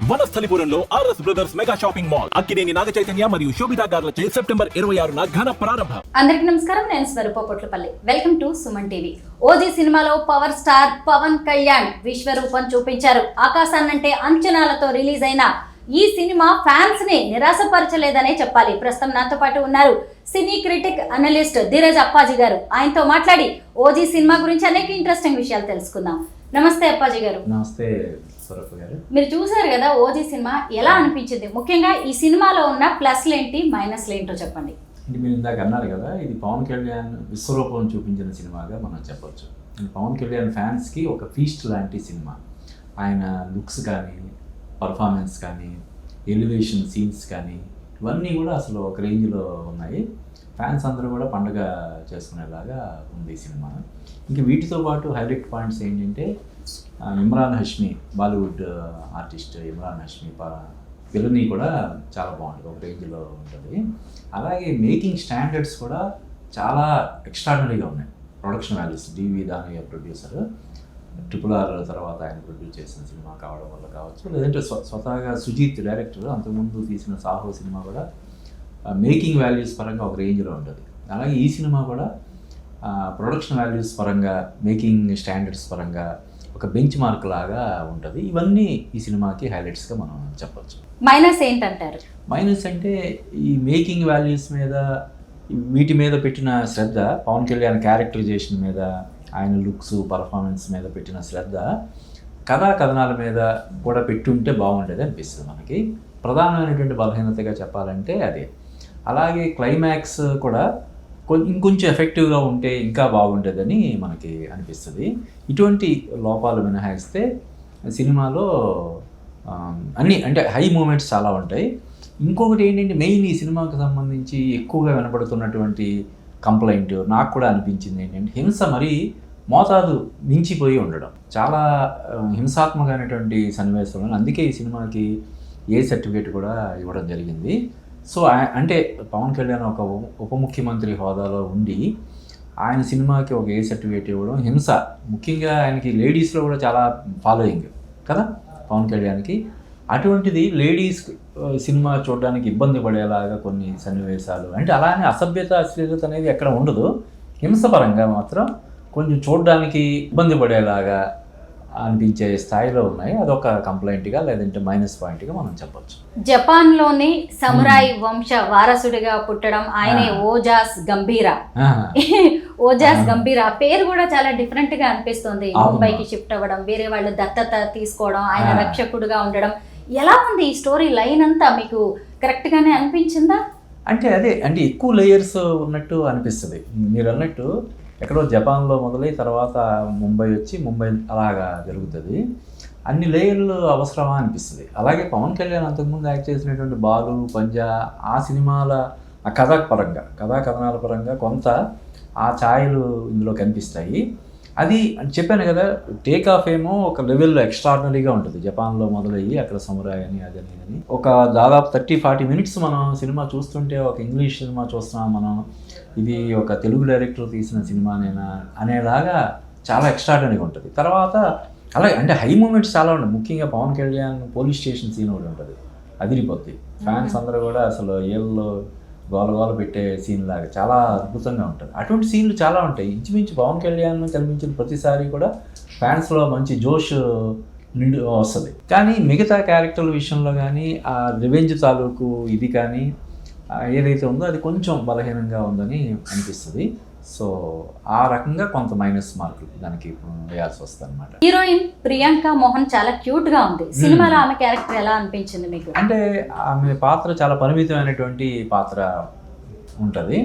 వనస్థలిపురంలో RS brothers mega shopping mall Akkineni Naga Chaitanya మరియు Sobhita గార్లచే September 26న ఘన ప్రారంభం. అందరికీ నమస్కారం, నేను Swaroopa Potlapalli. Welcome to Suman TV. OG సినిమాలో పవర్ స్టార్ పవన్ కళ్యాణ్ విశ్వరూపం చూపించారు. ఆకాశాన్నంటే అంచనాలతో రిలీజ్ అయిన ఈ సినిమా ఫ్యాన్స్ ని నిరాశపరచలేదనే చెప్పాలి. ప్రస్తుతం నాతో పాటు ఉన్నారు సినీ క్రిటిక్ అనలిస్ట్ ధీరజ్ అప్పాజీ గారు. ఆయనతో మాట్లాడి ఓజీ సినిమా గురించి అనేక ఇంట్రెస్టింగ్ విషయాలు తెలుసుకుందాం. నమస్తే అప్పాజీ గారు. నమస్తే స్వరూప గారు. మీరు చూసారు కదా ఓజీ సినిమా, ఎలా అనిపించింది? ముఖ్యంగా ఈ సినిమాలో ఉన్న ప్లస్లు ఏంటి, మైనస్లు ఏంటో చెప్పండి. అంటే మీరు ఇందాక అన్నారు కదా, ఇది పవన్ కళ్యాణ్ విశ్వరూపం చూపించిన సినిమాగా మనం చెప్పొచ్చు. పవన్ కళ్యాణ్ ఫ్యాన్స్కి ఒక ఫీస్ట్ లాంటి సినిమా. ఆయన లుక్స్ కానీ, పర్ఫార్మెన్స్ కానీ, ఎలివేషన్ సీన్స్ కానీ ఇవన్నీ కూడా అసలు ఒక రేంజ్లో ఉన్నాయి. ఫ్యాన్స్ అందరూ కూడా పండుగ చేసుకునేలాగా ఉంది ఈ సినిమా. ఇంక వీటితో పాటు హైలైట్ పాయింట్స్ ఏంటంటే ఇమ్రాన్ హష్మీ, బాలీవుడ్ ఆర్టిస్ట్ ఇమ్రాన్ హష్మీ విలనీ కూడా చాలా బాగుంటుంది, ఒక రేంజ్లో ఉంటుంది. అలాగే మేకింగ్ స్టాండర్డ్స్ కూడా చాలా ఎక్స్ట్రాడినరీగా ఉన్నాయి. ప్రొడక్షన్ వాల్యూస్, డివి దానయ్య ప్రొడ్యూసర్, RRR తర్వాత ఆయన ప్రొడ్యూస్ చేసిన సినిమా కావడం వల్ల కావచ్చు, లేదంటే స్వతహాగా సుజీత్ డైరెక్టర్ అంతకుముందు తీసిన సాహో సినిమా కూడా మేకింగ్ వాల్యూస్ పరంగా ఒక రేంజ్లో ఉంటుంది. అలాగే ఈ సినిమా కూడా ప్రొడక్షన్ వాల్యూస్ పరంగా, మేకింగ్ స్టాండర్డ్స్ పరంగా ఒక బెంచ్ మార్క్ లాగా ఉంటుంది. ఇవన్నీ ఈ సినిమాకి హైలైట్స్గా మనం చెప్పచ్చు. మైనస్ ఏంటంటారు? మైనస్ అంటే ఈ మేకింగ్ వాల్యూస్ మీద, వీటి మీద పెట్టిన శ్రద్ధ, పవన్ కళ్యాణ్ క్యారెక్టరైజేషన్ మీద, ఆయన లుక్స్ పర్ఫార్మెన్స్ మీద పెట్టిన శ్రద్ధ కథనాల మీద కూడా పెట్టుంటే బాగుండేది అనిపిస్తుంది మనకి. ప్రధానమైనటువంటి బలహీనతగా చెప్పాలంటే అదే. అలాగే క్లైమాక్స్ కూడా ఇంకొంచెం ఎఫెక్టివ్గా ఉంటే ఇంకా బాగుంటుందని మనకి అనిపిస్తుంది. ఇటువంటి లోపాలు మినహాయిస్తే సినిమాలో అన్నీ అంటే హై మూమెంట్స్ చాలా ఉంటాయి. ఇంకొకటి ఏంటంటే మెయిన్ ఈ సినిమాకి సంబంధించి ఎక్కువగా వినపడుతున్నటువంటి కంప్లైంట్ నాకు కూడా అనిపించింది ఏంటంటే హింస మరీ మోతాదు మించిపోయి ఉండడం. చాలా హింసాత్మకమైనటువంటి సన్నివేశాలు. అందుకే ఈ సినిమాకి ఏ సర్టిఫికేట్ కూడా ఇవ్వడం జరిగింది. సో అంటే పవన్ కళ్యాణ్ ఒక ఉప ముఖ్యమంత్రి హోదాలో ఉండి ఆయన సినిమాకి ఒక ఏ సర్టిఫికేట్ ఇవ్వడం, హింస ముఖ్యంగా ఆయనకి లేడీస్లో కూడా చాలా ఫాలోయింగ్ కదా పవన్ కళ్యాణ్కి. అటువంటిది లేడీస్ సినిమా చూడడానికి ఇబ్బంది పడేలాగా కొన్ని సన్నివేశాలు, అంటే అలానే అసభ్యత అశ్లీలత అనేది ఎక్కడ ఉండదు, హింసపరంగా మాత్రం కొంచెం చూడడానికి ఇబ్బంది పడేలాగా అనిపించే స్థాయిలో ఉన్నాయి. అదొక కంప్లైంట్గా లేదంటే మైనస్ పాయింట్గా మనం చెప్పొచ్చు. జపాన్లోని సమురాయ్ వంశ వారసుడిగా పుట్టడం ఆయనే ఓజాస్ గంభీరా. ఓజాస్ గంభీరా పేరు కూడా చాలా డిఫరెంట్గా అనిపిస్తుంది. ముంబైకి షిఫ్ట్ అవ్వడం, వేరే వాళ్ళు దత్తత తీసుకోవడం, ఆయన రక్షకుడుగా ఉండడం, ఎలా ఉంది ఈ స్టోరీ లైన్ అంతా? మీకు కరెక్ట్గానే అనిపించిందా? అంటే అదే, అంటే ఎక్కువ లేయర్స్ ఉన్నట్టు అనిపిస్తుంది. మీరు అన్నట్టు ఎక్కడో జపాన్లో మొదలై తర్వాత ముంబై వచ్చి ముంబై అలాగా జరుగుతుంది. అన్ని లేయర్లు అవసరమా అనిపిస్తుంది. అలాగే పవన్ కళ్యాణ్ అంతకుముందు యాక్ట్ చేసినటువంటి బాలు, పంజా ఆ సినిమాల ఆ కథనాల పరంగా కొంత ఆ ఛాయలు ఇందులో కనిపిస్తాయి. అది చెప్పాను కదా, టేక్ ఆఫ్ ఏమో ఒక లెవెల్లో ఎక్స్ట్రాడినరీగా ఉంటుంది. జపాన్లో మొదలయ్యి అక్కడ సమురాయ్ అని అదని ఒక దాదాపు 30-40 మినిట్స్ మనం సినిమా చూస్తుంటే ఒక ఇంగ్లీష్ సినిమా చూస్తున్నాం మనం, ఇది ఒక తెలుగు డైరెక్టర్ తీసిన సినిమానేనా అనేలాగా చాలా ఎక్స్ట్రాడినరీగా ఉంటుంది. తర్వాత అలాగే అంటే హై మూమెంట్స్ చాలా ఉంటాయి. ముఖ్యంగా Pawan Kalyan police station scene ఒకటి ఉంటుంది, అదిరిపోద్ది. ఫ్యాన్స్ అందరూ కూడా అసలు ఏళ్ళలో గోల పెట్టే సీన్ లాగా చాలా అద్భుతంగా ఉంటుంది. అటువంటి సీన్లు చాలా ఉంటాయి. ఇంచుమించు పవన్ కళ్యాణ్ కనిపించిన ప్రతిసారి కూడా ఫ్యాన్స్లో మంచి జోష్ నిండు వస్తుంది. కానీ మిగతా క్యారెక్టర్ల విషయంలో కానీ ఆ రివెంజ్ తాలూకు ఇది కానీ ఏదైతే ఉందో అది కొంచెం బలహీనంగా ఉందని అనిపిస్తుంది. సో ఆ రకంగా కొంత మైనస్ మార్కులు దానికి వేయాల్సి వస్తుంది అనమాట. హీరోయిన్ ప్రియాంక మోహన్ చాలా క్యూట్ గా ఉంది. సినిమాలో ఆమె క్యారెక్టర్ ఎలా అనిపించింది మీకు? అంటే ఆమె పాత్ర చాలా పరిమితమైనటువంటి పాత్ర ఉంటుంది.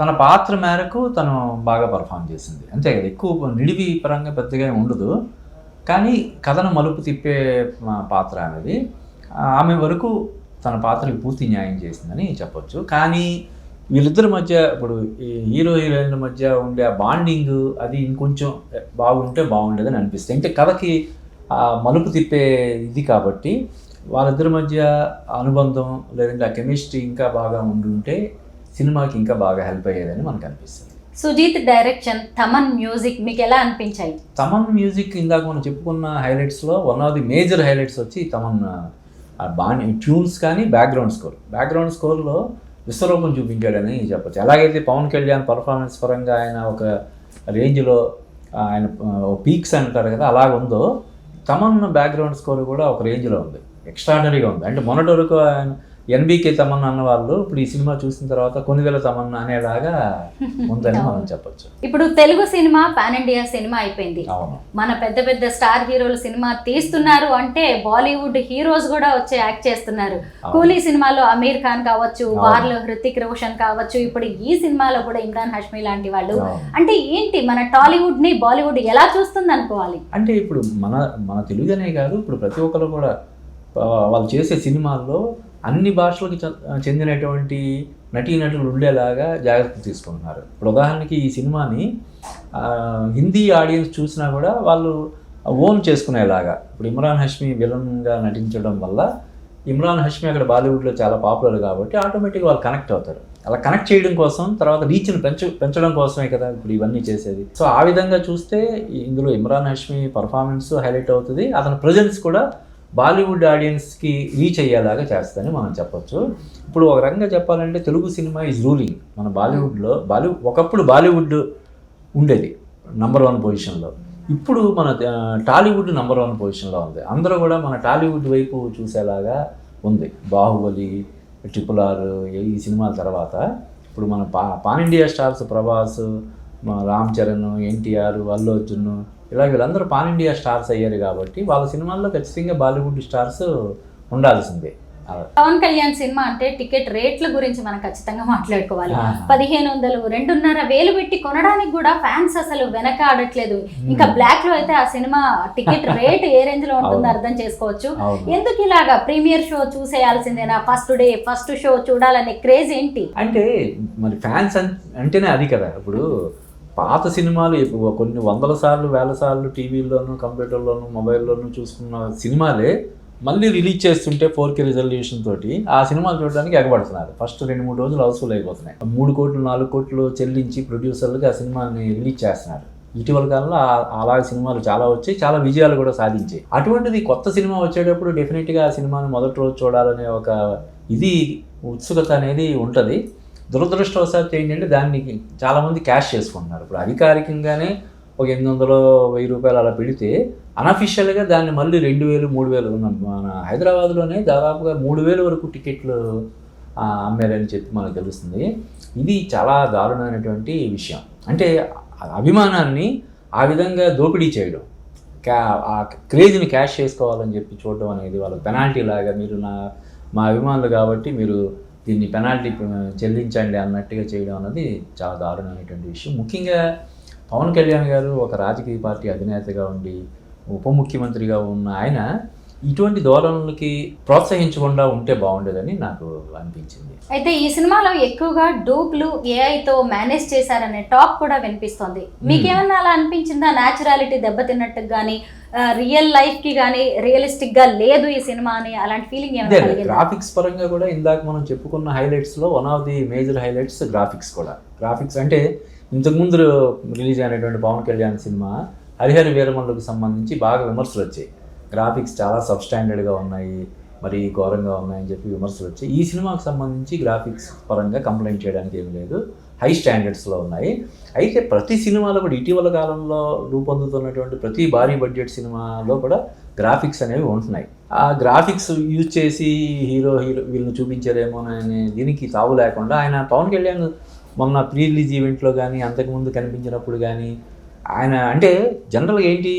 తన పాత్ర మేరకు తను బాగా పర్ఫామ్ చేసింది అంతే కదా. ఎక్కువ నిడివి పరంగా పెద్దగా ఉండదు, కానీ కథను మలుపు తిప్పే పాత్ర అనేది ఆమె వరకు తన పాత్రకి పూర్తి న్యాయం చేసిందని చెప్పొచ్చు. కానీ వీళ్ళిద్దరి మధ్య, ఇప్పుడు హీరో హీరోయిన్ల మధ్య ఉండే ఆ బాండింగ్ అది ఇంకొంచెం బాగుంటే బాగుండేదని అనిపిస్తుంది. అంటే కథకి మలుపు తిప్పే ఇది కాబట్టి వాళ్ళిద్దరి మధ్య అనుబంధం లేదంటే ఆ కెమిస్ట్రీ ఇంకా బాగా ఉండుంటే సినిమాకి ఇంకా బాగా హెల్ప్ అయ్యేదని మనకు అనిపిస్తుంది. సుజీత్ డైరెక్షన్, తమన్ మ్యూజిక్ మీకు ఎలా అనిపించాయి? తమన్ మ్యూజిక్ ఇందాక మనం చెప్పుకున్న హైలైట్స్లో one of the major highlights వచ్చి తమన్ బాగా ట్యూన్స్ కానీ బ్యాక్గ్రౌండ్ స్కోర్లో విశ్వరూపం చూపించాడని చెప్పచ్చు. ఎలాగైతే పవన్ కళ్యాణ్ పర్ఫార్మెన్స్ పరంగా ఆయన ఒక రేంజ్లో ఆయన పీక్స్ అంటారు కదా అలాగ ఉందో, తమన్ బ్యాక్గ్రౌండ్ స్కోర్ కూడా ఒక రేంజ్లో ఉంది, ఎక్స్ట్రాడనరీగా ఉంది. అంటే మొన్నటి వరకు ఆయన ఎన్బీకే తమన్నా అన్న వాళ్ళు ఇప్పుడు ఈ సినిమా చూసిన తర్వాత కొనిదెల తమన్నా అనేలాగా ఉందని మనం చెప్పొచ్చు. ఇప్పుడు Telugu cinema pan India cinema అయిపోయింది. అవును, మన పెద్ద పెద్ద స్టార్ హీరోలు సినిమా తీస్తున్నారు అంటే బాలీవుడ్ హీరోస్ కూడా వచ్చి యాక్ట్ చేస్తున్నారు. కూలీ సినిమాలో అమీర్ ఖాన్ కావచ్చు, వార్లో హృతిక్ రోషన్ కావచ్చు, ఇప్పుడు ఈ సినిమాలో కూడా ఇమ్రాన్ హష్మీ లాంటి వాళ్ళు. అంటే ఏంటి మన టాలీవుడ్ ని బాలీవుడ్ ఎలా చూస్తుంది అనుకోవాలి? అంటే ఇప్పుడు మన తెలుగునే కాదు, ఇప్పుడు ప్రతి ఒక్కరు కూడా వాళ్ళు చేసే సినిమాల్లో అన్ని భాషలకు చెందినటువంటి నటీనటులు ఉండేలాగా జాగ్రత్త తీసుకుంటున్నారు. ఇప్పుడు ఉదాహరణకి ఈ సినిమాని హిందీ ఆడియన్స్ చూసినా కూడా వాళ్ళు ఓన్ చేసుకునేలాగా, ఇప్పుడు ఇమ్రాన్ హష్మీ విలన్గా నటించడం వల్ల ఇమ్రాన్ హష్మీ అక్కడ బాలీవుడ్లో చాలా పాపులర్ కాబట్టి ఆటోమేటిక్గా వాళ్ళు కనెక్ట్ అవుతారు. అలా కనెక్ట్ చేయడం కోసం, తర్వాత రీచ్ని పెంచడం కోసమే కదా ఇప్పుడు ఇవన్నీ చేసేది. సో ఆ విధంగా చూస్తే ఇందులో ఇమ్రాన్ హష్మీ పర్ఫార్మెన్స్ హైలైట్ అవుతుంది, అతని ప్రజెన్స్ కూడా బాలీవుడ్ ఆడియన్స్కి రీచ్ అయ్యేలాగా చేస్తుందని మనం చెప్పొచ్చు. ఇప్పుడు ఒక రకంగా చెప్పాలంటే తెలుగు సినిమా ఈజ్ రూలింగ్ మన బాలీవుడ్లో. ఒకప్పుడు బాలీవుడ్ ఉండేది నంబర్ 1 పొజిషన్లో, ఇప్పుడు మన టాలీవుడ్ నంబర్ 1 పొజిషన్లో ఉంది. అందరూ కూడా మన టాలీవుడ్ వైపు చూసేలాగా ఉంది. బాహుబలి, RRR ఈ సినిమాల తర్వాత ఇప్పుడు మన pan India stars Prabhas, Ram Charan, NTR, Allu Arjun ఇలా వీళ్ళందరూ పాన్ ఇండియా స్టార్స్ అయ్యారు కాబట్టి వాళ్ళ సినిమాల్లో ఖచ్చితంగా బాలీవుడ్ స్టార్స్ ఉండాల్సిందే. పవన్ కళ్యాణ్ సినిమా అంటే టికెట్ రేట్ల గురించి మనం ఖచ్చితంగా మాట్లాడుకోవాలి. 1500, 2500 పెట్టి కొనడానికి కూడా ఫ్యాన్స్ అసలు వెనక ఆడట్లేదు. ఇంకా బ్లాక్ లో అయితే ఆ సినిమా టికెట్ రేట్ ఏ రేంజ్ లో ఉంటుందో అర్థం చేసుకోవచ్చు. ఎందుకు ఇలాగా ప్రీమియర్ షో చూసేయాల్సిందేనా? ఫస్ట్ షో చూడాలనే క్రేజ్ ఏంటి? అంటే మరి ఫ్యాన్స్ అంటేనే అది కదా. ఇప్పుడు పాత సినిమాలు కొన్ని 100 సార్లు 1000 సార్లు టీవీల్లోనూ, కంప్యూటర్లోనూ, మొబైల్లోనూ చూసుకున్న సినిమాలే మళ్ళీ రిలీజ్ చేస్తుంటే 4K రిజల్యూషన్ తోటి ఆ సినిమాలు చూడడానికి ఎగబడుతున్నారు. ఫస్ట్ 2-3 రోజులు హౌస్ఫుల్ అయిపోతున్నాయి. 3 కోట్లు 4 కోట్లు చెల్లించి ప్రొడ్యూసర్లకి ఆ సినిమాని రిలీజ్ చేస్తున్నారు. ఇటీవల కాలంలో అలాగే సినిమాలు చాలా వచ్చాయి, చాలా విజయాలు కూడా సాధించాయి. అటువంటిది కొత్త సినిమా వచ్చేటప్పుడు డెఫినెట్గా ఆ సినిమాని మొదటి రోజు చూడాలనే ఒక ఉత్సుకత అనేది ఉంటుంది. దురదృష్టవశాత్తు ఏంటంటే దాన్ని చాలామంది క్యాష్ చేసుకుంటున్నారు. ఇప్పుడు అధికారికంగానే ఒక 800-1000 రూపాయలు అలా పెడితే అనఫిషియల్గా దాన్ని మళ్ళీ 2000-3000 మన హైదరాబాద్లోనే దాదాపుగా 3000 వరకు టికెట్లు అమ్మారని చెప్పి మనకు తెలుస్తుంది. ఇది చాలా దారుణమైనటువంటి విషయం. అంటే అభిమానాన్ని ఆ విధంగా దోపిడీ చేయడం, ఆ క్రేజ్ని క్యాష్ చేసుకోవాలని చెప్పి చూడడం అనేది వాళ్ళ పెనాల్టీ లాగా, మీరు మా అభిమానులు కాబట్టి మీరు దీన్ని పెనాల్టీ చెల్లించండి అన్నట్టుగా చేయడం అన్నది చాలా దారుణమైనటువంటి విషయం. ముఖ్యంగా పవన్ కళ్యాణ్ గారు ఒక రాజకీయ పార్టీ అధినేతగా ఉండి ఉప ముఖ్యమంత్రిగా ఉన్న ఆయన ఇటువంటి ధోరణులకి ప్రోత్సహించకుండా ఉంటే బాగుండేదని నాకు అనిపించింది. అయితే ఈ సినిమాలో ఎక్కువగా డూప్లు ఏఐతో మేనేజ్ చేశారనే టాక్ కూడా వినిపిస్తోంది. మీకేమన్నా అలా అనిపించిందా? న్యాచురాలిటీ దెబ్బతిన్నట్టు కానీ, రియల్ లైఫ్ కి కానీ రియలిస్టిక్ గా లేదు ఈ సినిమా అని అలాంటి ఫీలింగ్ ఏమైనా కలిగిందా? గ్రాఫిక్స్ పరంగా కూడా ఇందాక మనం చెప్పుకున్న హైలైట్స్ లో one of the major highlights graphics కూడా. గ్రాఫిక్స్ అంటే ఇంతకుముందు రిలీజ్ అయినటువంటి పవన్ కళ్యాణ్ సినిమా హరిహర వీరమల్లుకు సంబంధించి బాగా విమర్శలు వచ్చాయి. గ్రాఫిక్స్ చాలా సబ్స్టాండర్డ్గా ఉన్నాయి, మరి ఘోరంగా ఉన్నాయని చెప్పి విమర్శలు వచ్చాయి. ఈ సినిమాకు సంబంధించి గ్రాఫిక్స్ పరంగా కంప్లైంట్ చేయడానికి ఏమి లేదు, హై స్టాండర్డ్స్లో ఉన్నాయి. అయితే ప్రతి సినిమాలో కూడా ఇటీవల కాలంలో రూపొందుతున్నటువంటి ప్రతి భారీ బడ్జెట్ సినిమాలో కూడా గ్రాఫిక్స్ అనేవి ఉంటున్నాయి. ఆ గ్రాఫిక్స్ యూజ్ చేసి హీరో వీళ్ళని చూపించారేమో అనే దీనికి తావు లేకుండా ఆయన పవన్ కళ్యాణ్ మొన్న ప్రీ రిలీజ్ ఈవెంట్లో కానీ అంతకుముందు కనిపించినప్పుడు కానీ ఆయన అంటే జనరల్గా ఏంటి,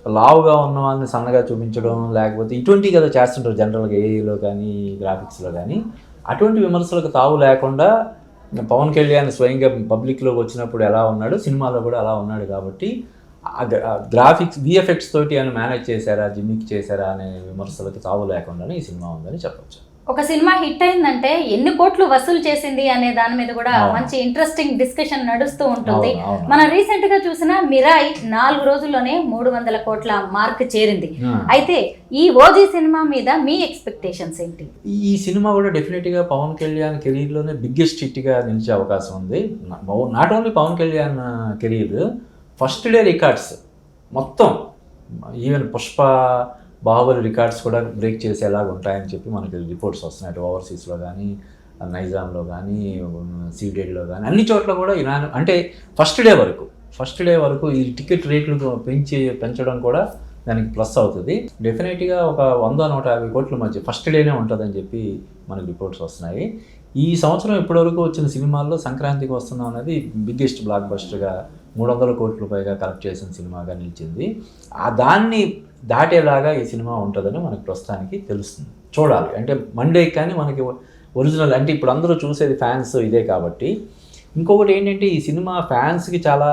లావుగా ఉన్న వాళ్ళని సన్నగా చూపించడం, లేకపోతే ఇటువంటివి కదా చేస్తుంటారు జనరల్గా ఏఐలో కానీ గ్రాఫిక్స్లో కానీ. అటువంటి విమర్శలకు తావు లేకుండా పవన్ కళ్యాణ్ స్వయంగా పబ్లిక్లోకి వచ్చినప్పుడు ఎలా ఉన్నాడు, సినిమాలో కూడా అలా ఉన్నాడు. కాబట్టి ఆ గ్రాఫిక్స్ విఎఫ్ఎక్స్ తోటి ఆయన మేనేజ్ చేశారా, జిమ్మిక్ చేశారా అనే విమర్శలకు తావు లేకుండానే ఈ సినిమా ఉందని చెప్పొచ్చు. ఒక సినిమా హిట్ అయిందంటే ఎన్ని కోట్లు వసూలు చేసింది అనే దాని మీద కూడా మంచి ఇంట్రెస్టింగ్ డిస్కషన్ నడుస్తూ ఉంటుంది. మనం రీసెంట్ గా చూసిన మిరాయి 4 రోజుల్లోనే 300 కోట్ల మార్క్ చేరింది. అయితే ఈ ఓజీ సినిమా మీద మీ ఎక్స్పెక్టేషన్స్ ఏంటి? ఈ సినిమా కూడా డెఫినెట్ గా పవన్ కళ్యాణ్ కెరీర్ లోనే బిగ్గెస్ట్ హిట్ గా నిలిచే అవకాశం ఉంది. Not only Pawan Kalyan career, first day records మొత్తం, ఈవెన్ పుష్ప, బాహుబలి రికార్డ్స్ కూడా బ్రేక్ చేసేలాగా ఉంటాయని చెప్పి మనకి రిపోర్ట్స్ వస్తున్నాయి. అటు ఓవర్సీస్లో కానీ, నైజాంలో కానీ, సీడెడ్లో కానీ, అన్ని చోట్ల కూడా అంటే ఫస్ట్ డే వరకు ఈ టికెట్ రేట్లు పెంచడం కూడా దానికి ప్లస్ అవుతుంది. డెఫినెట్గా ఒక 100-150 కోట్ల మధ్య ఫస్ట్ డేనే ఉంటుందని చెప్పి మనకి రిపోర్ట్స్ వస్తున్నాయి. ఈ సంవత్సరం ఇప్పటివరకు వచ్చిన సినిమాల్లో సంక్రాంతికి వస్తున్నాం అనేది బిగ్గెస్ట్ బ్లాక్ బస్టర్గా 300 కోట్ల పైగా కలెక్ట్ చేసిన సినిమాగా నిలిచింది. దాన్ని దాటేలాగా ఈ సినిమా ఉంటుందని మనకి ప్రస్తుతానికి తెలుస్తుంది. చూడాలి. అంటే మండే కానీ మనకి ఒరిజినల్ అంటే ఇప్పుడు అందరూ చూసేది ఫ్యాన్స్ ఇదే కాబట్టి. ఇంకొకటి ఏంటంటే ఈ సినిమా ఫ్యాన్స్కి చాలా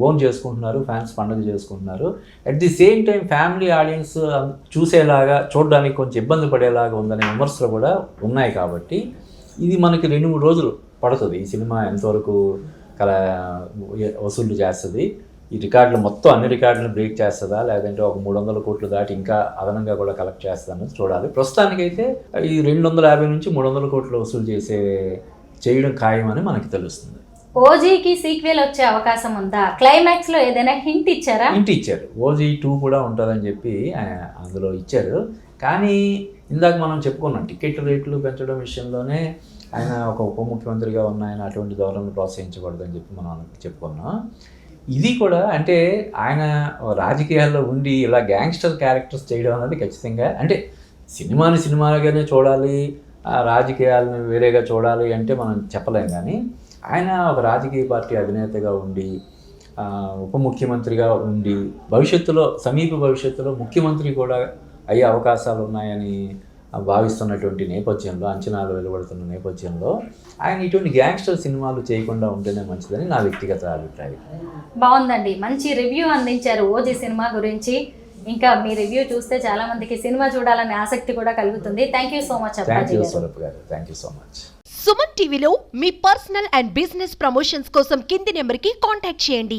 ఓన్ చేసుకుంటున్నారు, ఫ్యాన్స్ పండుగ చేసుకుంటున్నారు. At the same time family audience చూసేలాగా, చూడడానికి కొంచెం ఇబ్బంది పడేలాగా ఉందనే విమర్శలు కూడా ఉన్నాయి. కాబట్టి ఇది మనకి 2-3 రోజులు పడుతుంది ఈ సినిమా ఎంతవరకు వసూళ్లు చేస్తుంది, ఈ రికార్డులు మొత్తం అన్ని రికార్డులను బ్రేక్ చేస్తుందా, లేదంటే ఒక 300 కోట్లు దాటి ఇంకా అదనంగా కూడా కలెక్ట్ చేస్తుందా అనేది చూడాలి. ప్రస్తుతానికైతే ఈ 250 నుంచి 300 కోట్లు వసూలు చేయడం ఖాయమని మనకి తెలుస్తుంది. ఓజీకి సీక్వెల్ వచ్చే అవకాశం ఉందా? క్లైమాక్స్ లో ఏదైనా హింట్ ఇచ్చారా? హింట్ ఇచ్చారు, ఓజీ 2 కూడా ఉంటుందని చెప్పి అందులో ఇచ్చారు. కానీ ఇందాక మనం చెప్పుకున్నాం, టికెట్ రేట్లు పెంచడం విషయంలోనే ఆయన ఒక ఉప ముఖ్యమంత్రిగా ఉన్న ఆయన అటువంటి ధోరణులు ప్రోత్సహించకూడదని చెప్పి మనం చెప్పుకున్నాం. ఇది కూడా అంటే ఆయన రాజకీయాల్లో ఉండి ఇలా గ్యాంగ్స్టర్ క్యారెక్టర్స్ చేయడం అనేది ఖచ్చితంగా అంటే సినిమాగానే చూడాలి, రాజకీయాలను వేరేగా చూడాలి అంటే మనం చెప్పలేం. కానీ ఆయన ఒక రాజకీయ పార్టీ అధినేతగా ఉండి, ఉప ముఖ్యమంత్రిగా ఉండి, సమీప భవిష్యత్తులో ముఖ్యమంత్రి కూడా అయ్యే అవకాశాలు ఉన్నాయని భావిస్తున్నటువంటి నేపథ్యంలో, అంచనాలు వెలువడుతున్న నేపథ్యంలో ఆయన ఇటువంటి గ్యాంగ్స్టర్ సినిమాలు చేయకుండా ఉంటేనే మంచిదని నా వ్యక్తిగత అభిప్రాయం. బాగుందండి, మంచి రివ్యూ అందించారు ఓజీ సినిమా గురించి. ఇంకా మీ రివ్యూ చూస్తే చాలా మందికి సినిమా చూడాలనే ఆసక్తి కూడా కలుగుతుంది. Thank you so much. Thank you Swaroop garu, thank you so much. Suman టీవీలో మీ పర్సనల్ అండ్ బిజినెస్ ప్రమోషన్స్ కోసం కింది నెంబర్కి కాంటాక్ట్ చేయండి.